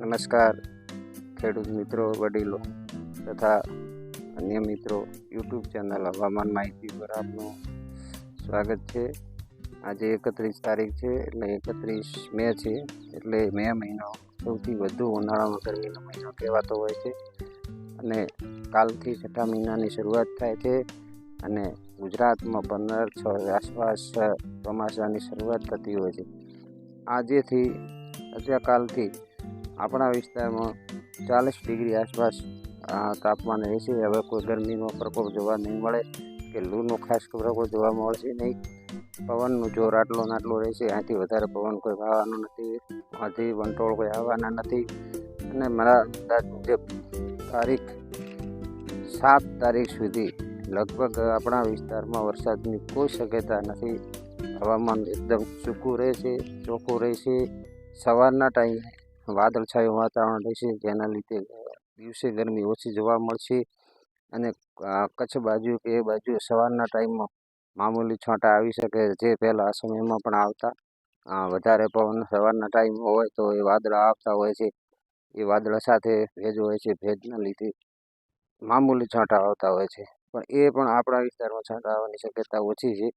નમસ્કાર ખેડૂત મિત્રો, વડીલો તથા અન્ય મિત્રો, યુટ્યુબ ચેનલ હવામાન માહિતી પર આપનું સ્વાગત છે. આજે 31 તારીખ છે, એટલે 31 મે છે, એટલે મે મહિનો સૌથી વધુ ઉનાળામાં ગરમીનો મહિનો કહેવાતો હોય છે. અને કાલથી છઠ્ઠા મહિનાની શરૂઆત થાય છે અને ગુજરાતમાં 15-6 આસપાસ ચોમાસાની શરૂઆત થતી હોય છે. આજેથી અથવા કાલથી આપણા વિસ્તારમાં 40 ડિગ્રી આસપાસ તાપમાન રહેશે. હવે કોઈ ગરમીનો પ્રકોપ જોવા નહીં મળે કે લૂનો ખાસ પ્રકોપ જોવા મળશે નહીં. પવનનું જોર આટલો રહેશે. આથી વધારે પવન કોઈ આવવાનો નથી, આથી વંટોળ કોઈ આવવાના નથી. અને મારા અંદાજ મુજબ તારીખ 7 તારીખ સુધી લગભગ આપણા વિસ્તારમાં વરસાદની કોઈ શક્યતા નથી. હવામાન એકદમ સૂકું રહેશે, ચોખ્ખું રહેશે. સવારના ટાઈમે વાદળછાયું વાતાવરણ રહેશે, જેના લીધે દિવસે ગરમી ઓછી જોવા મળશે. અને કચ્છ બાજુ કે એ બાજુ સવારના ટાઈમમાં મામૂલી છાંટા આવી શકે, જે પહેલાં આ સમયમાં પણ આવતા. વધારે પવન સવારના ટાઈમ હોય તો એ વાદળા આવતા હોય છે. એ વાદળા સાથે ભેજ હોય છે, ભેજના લીધે મામૂલી છાંટા આવતા હોય છે. પણ એ પણ આપણા વિસ્તારમાં છાંટા આવવાની શક્યતા ઓછી છે.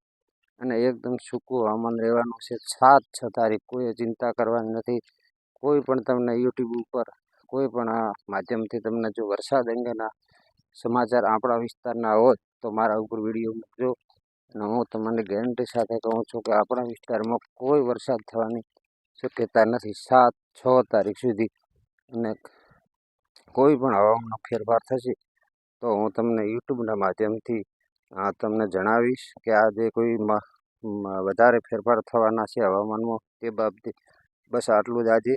અને એકદમ સૂકું હવામાન રહેવાનું છે. 7-6 તારીખ કોઈ ચિંતા કરવાની નથી. કોઈ પણ તમને યુટ્યુબ ઉપર કોઈ પણ માધ્યમથી તમને જો વરસાદ અંગેના સમાચાર આપણા વિસ્તારના હોય તો મારા ઉપર વિડીયો મૂકજો. અને હું તમને ગેરંટી સાથે કહું છું કે આપણા વિસ્તારમાં કોઈ વરસાદ થવાની શક્યતા નથી 7-6 તારીખ સુધી. અને કોઈ પણ હવામાનનો ફેરફાર થશે તો હું તમને યુટ્યુબના માધ્યમથી તમને જણાવીશ કે આજે કોઈ વધારે ફેરફાર થવાના છે હવામાનમાં તે બાબતે. બસ આટલું જ આજે.